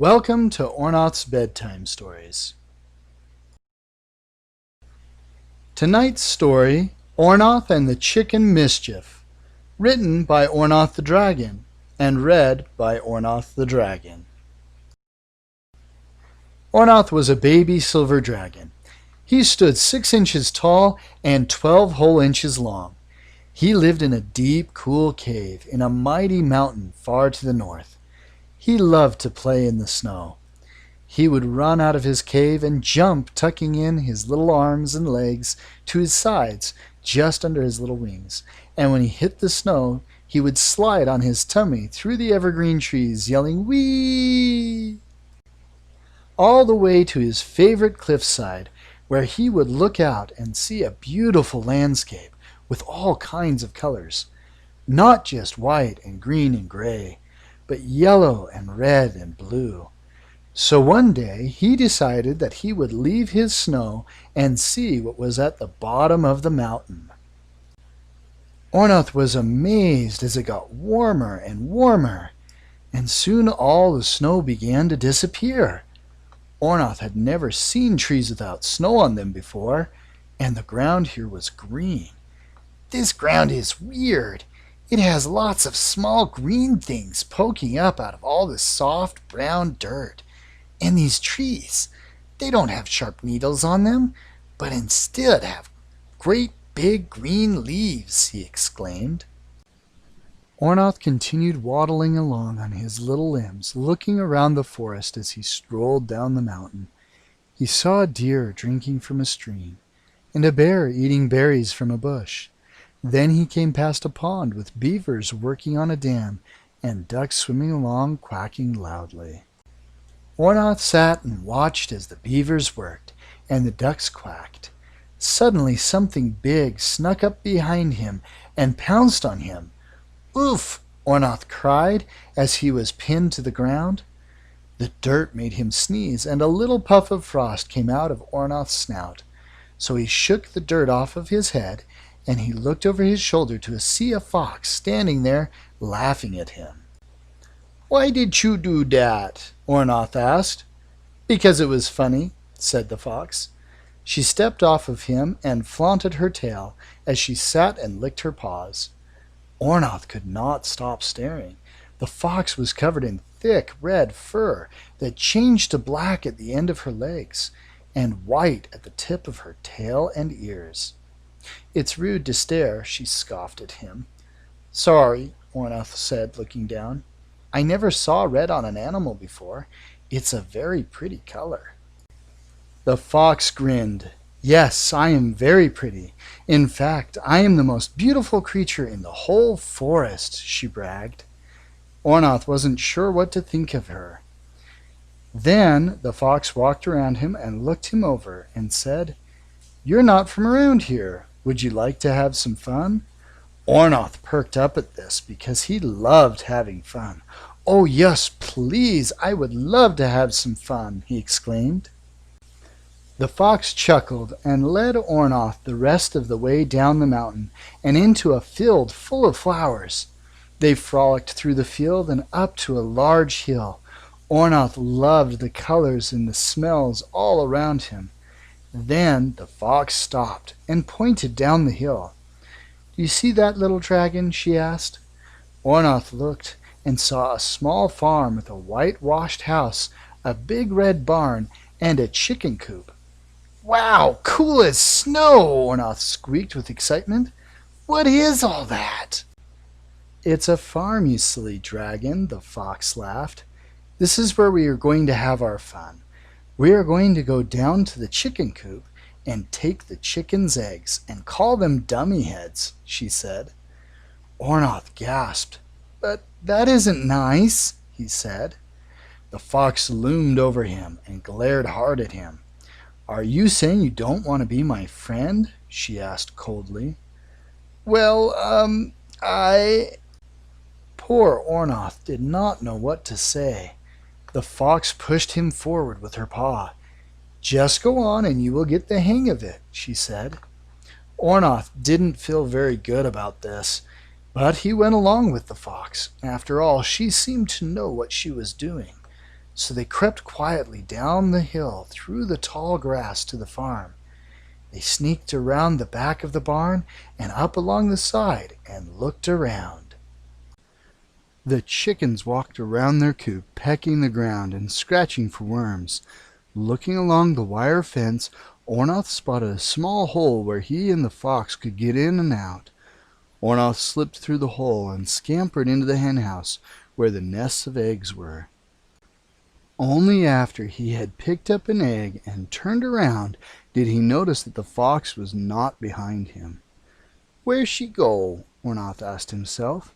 Welcome to Orn Oth's Bedtime Stories. Tonight's story, Orn Oth and the Chicken Mischief, written by Orn Oth the Dragon and read by Orn Oth the Dragon. Orn Oth was a baby silver dragon. He stood 6 inches tall and 12 whole inches long. He lived in a deep, cool cave in a mighty mountain far to the north. He loved to play in the snow. He would run out of his cave and jump, tucking in his little arms and legs to his sides, just under his little wings. And when he hit the snow, he would slide on his tummy through the evergreen trees, yelling, "Whee!" all the way to his favorite cliffside, where he would look out and see a beautiful landscape with all kinds of colors. Not just white and green and gray, but yellow and red and blue. So one day he decided that he would leave his snow and see what was at the bottom of the mountain. Orn Oth was amazed as it got warmer and warmer, and soon all the snow began to disappear. Orn Oth had never seen trees without snow on them before, and the ground here was green. "This ground is weird. It has lots of small green things poking up out of all the soft brown dirt. And these trees, they don't have sharp needles on them, but instead have great big green leaves," he exclaimed. Orn Oth continued waddling along on his little limbs, looking around the forest as he strolled down the mountain. He saw a deer drinking from a stream, and a bear eating berries from a bush. Then he came past a pond with beavers working on a dam, and ducks swimming along, quacking loudly. Orn Oth sat and watched as the beavers worked, and the ducks quacked. Suddenly something big snuck up behind him and pounced on him. "Oof!" Orn Oth cried as he was pinned to the ground. The dirt made him sneeze, and a little puff of frost came out of Orn Oth's snout. So he shook the dirt off of his head, and he looked over his shoulder to see a fox standing there laughing at him. "Why did you do that?" Orn Oth asked. "Because it was funny," said the fox. She stepped off of him and flaunted her tail as she sat and licked her paws. Orn Oth could not stop staring. The fox was covered in thick red fur that changed to black at the end of her legs and white at the tip of her tail and ears. "It's rude to stare," she scoffed at him. "Sorry," Orn Oth said, looking down. "I never saw red on an animal before. It's a very pretty color." The fox grinned. "Yes, I am very pretty. In fact, I am the most beautiful creature in the whole forest," she bragged. Orn Oth wasn't sure what to think of her. Then the fox walked around him and looked him over and said, "You're not from around here. Would you like to have some fun?" Orn Oth perked up at this because he loved having fun. "Oh, yes, please, I would love to have some fun," he exclaimed. The fox chuckled and led Orn Oth the rest of the way down the mountain and into a field full of flowers. They frolicked through the field and up to a large hill. Orn Oth loved the colors and the smells all around him. Then the fox stopped and pointed down the hill. "Do you see that, little dragon?" she asked. Orn Oth looked and saw a small farm with a whitewashed house, a big red barn, and a chicken coop. "Wow, cool as snow!" Orn Oth squeaked with excitement. "What is all that?" "It's a farm, you silly dragon," the fox laughed. "This is where we are going to have our fun. We are going to go down to the chicken coop and take the chicken's eggs and call them dummy heads," she said. Orn Oth gasped. "But that isn't nice," he said. The fox loomed over him and glared hard at him. "Are you saying you don't want to be my friend?" she asked coldly. "Well, I—" Poor Orn Oth did not know what to say. The fox pushed him forward with her paw. "Just go on and you will get the hang of it," she said. Orn Oth didn't feel very good about this, but he went along with the fox. After all, she seemed to know what she was doing. so they crept quietly down the hill through the tall grass to the farm. They sneaked around the back of the barn and up along the side and looked around. The chickens walked around their coop, pecking the ground and scratching for worms. Looking along the wire fence, Orn Oth spotted a small hole where he and the fox could get in and out. Orn Oth slipped through the hole and scampered into the henhouse where the nests of eggs were. Only after he had picked up an egg and turned around did he notice that the fox was not behind him. "Where's she go?" Orn Oth asked himself.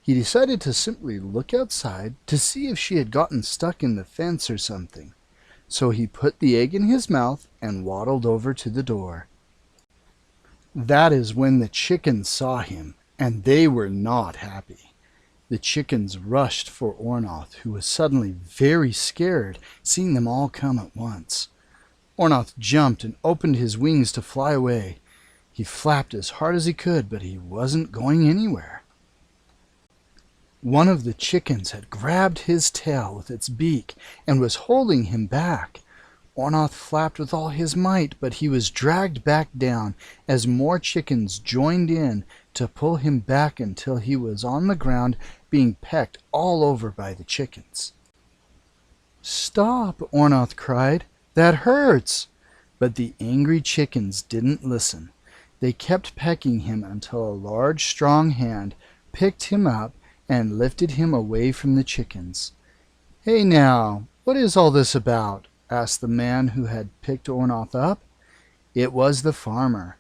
He decided to simply look outside to see if she had gotten stuck in the fence or something. So he put the egg in his mouth and waddled over to the door. That is when the chickens saw him, and they were not happy. The chickens rushed for Orn Oth, who was suddenly very scared, seeing them all come at once. Orn Oth jumped and opened his wings to fly away. He flapped as hard as he could, but he wasn't going anywhere. One of the chickens had grabbed his tail with its beak and was holding him back. Orn Oth flapped with all his might, but he was dragged back down as more chickens joined in to pull him back until he was on the ground being pecked all over by the chickens. "Stop!" Orn Oth cried. "That hurts!" But the angry chickens didn't listen. They kept pecking him until a large, strong hand picked him up and lifted him away from the chickens. "Hey now, what is all this about?" asked the man who had picked Orn Oth up. It was the farmer.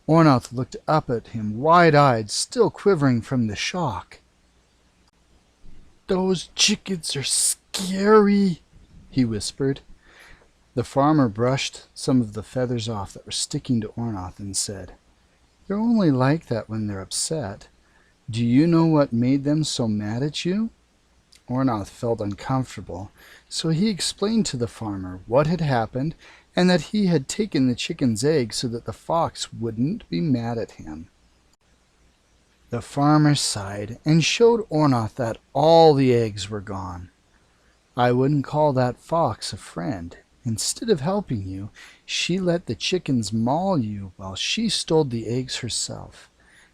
Orn Oth looked up at him wide-eyed, still quivering from the shock. "Those chickens are scary," he whispered. The farmer brushed some of the feathers off that were sticking to Orn Oth and said, "They're only like that when they're upset. Do you know what made them so mad at you?" Orn Oth felt uncomfortable, so he explained to the farmer what had happened and that he had taken the chicken's egg so that the fox wouldn't be mad at him. The farmer sighed and showed Orn Oth that all the eggs were gone. "I wouldn't call that fox a friend. Instead of helping you, she let the chickens maul you while she stole the eggs herself.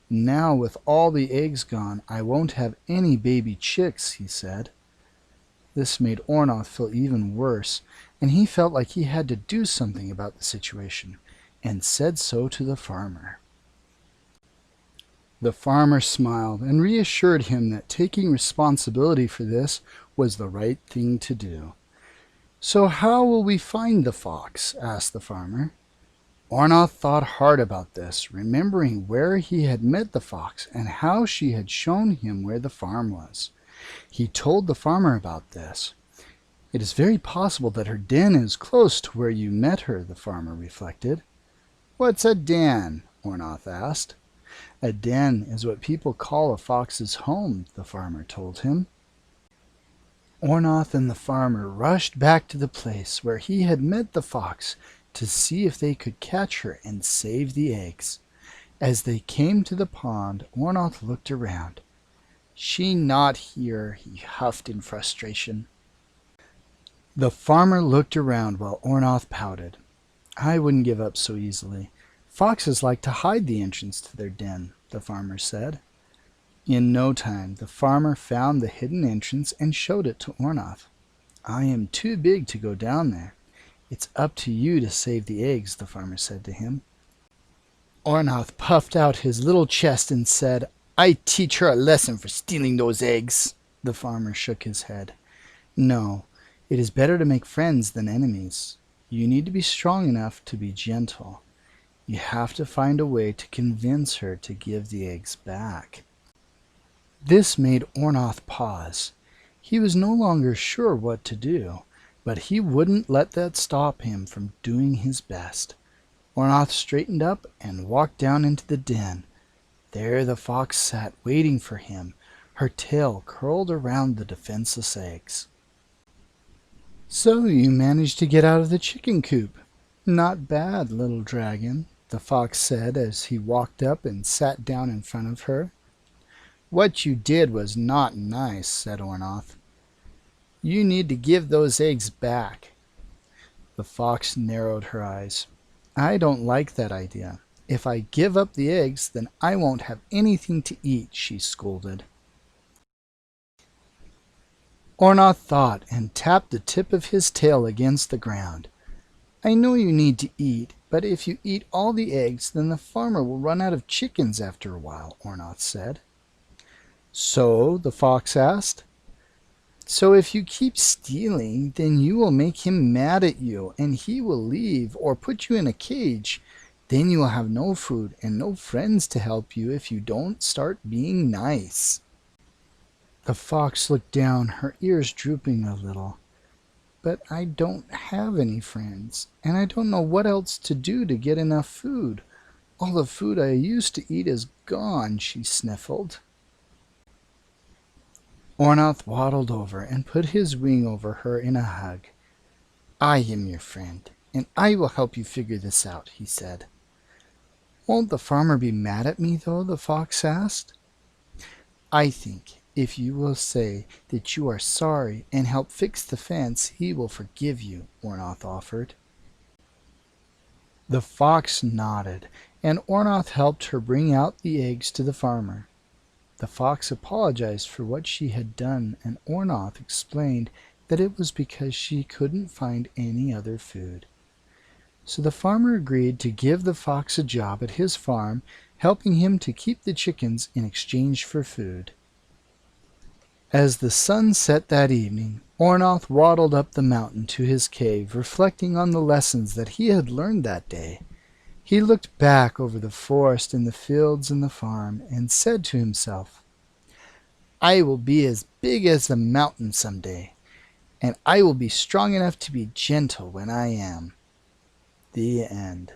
Now with all the eggs gone, I won't have any baby chicks," he said. This made Orn Oth feel even worse, and he felt like he had to do something about the situation, and said so to the farmer. The farmer smiled and reassured him that taking responsibility for this was the right thing to do. "So how will we find the fox?" asked the farmer. Orn Oth thought hard about this, remembering where he had met the fox and how she had shown him where the farm was. He told the farmer about this. "It is very possible that her den is close to where you met her," the farmer reflected. "What's a den?" Orn Oth asked. "A den is what people call a fox's home," the farmer told him. Orn Oth and the farmer rushed back to the place where he had met the fox to see if they could catch her and save the eggs. As they came to the pond, Orn Oth looked around. "She not here," he huffed in frustration. The farmer looked around while Orn Oth pouted. "I wouldn't give up so easily. Foxes like to hide the entrance to their den," the farmer said. In no time, the farmer found the hidden entrance and showed it to Orn Oth. "I am too big to go down there. It's up to you to save the eggs," the farmer said to him. Orn Oth puffed out his little chest and said, "I teach her a lesson for stealing those eggs." The farmer shook his head. "No, it is better to make friends than enemies. You need to be strong enough to be gentle. You have to find a way to convince her to give the eggs back." This made Orn Oth pause. He was no longer sure what to do, but he wouldn't let that stop him from doing his best. Orn Oth straightened up and walked down into the den. There the fox sat waiting for him, her tail curled around the defenseless eggs. "So you managed to get out of the chicken coop. Not bad, little dragon," the fox said as he walked up and sat down in front of her. "What you did was not nice," said Orn Oth. You need to give those eggs back." The fox narrowed her eyes. "I don't like that idea. If I give up the eggs, then I won't have anything to eat," she scolded. Orn Oth thought and tapped the tip of his tail against the ground. "I know you need to eat, but if you eat all the eggs, then the farmer will run out of chickens after a while," Orn Oth said. "So?" the fox asked. "So if you keep stealing, then you will make him mad at you, and he will leave or put you in a cage. Then you will have no food and no friends to help you if you don't start being nice." The fox looked down, her ears drooping a little. "But I don't have any friends, and I don't know what else to do to get enough food. All the food I used to eat is gone," she sniffled. Orn Oth waddled over and put his wing over her in a hug. "I am your friend, and I will help you figure this out," he said. "Won't the farmer be mad at me, though?" the fox asked. "I think if you will say that you are sorry and help fix the fence, he will forgive you," Orn Oth offered. The fox nodded, and Orn Oth helped her bring out the eggs to the farmer. The fox apologized for what she had done, and Orn Oth explained that it was because she couldn't find any other food. So the farmer agreed to give the fox a job at his farm, helping him to keep the chickens in exchange for food. As the sun set that evening, Orn Oth waddled up the mountain to his cave, reflecting on the lessons that he had learned that day. He looked back over the forest and the fields and the farm, and said to himself, "I will be as big as the mountain some day, and I will be strong enough to be gentle when I am." The end.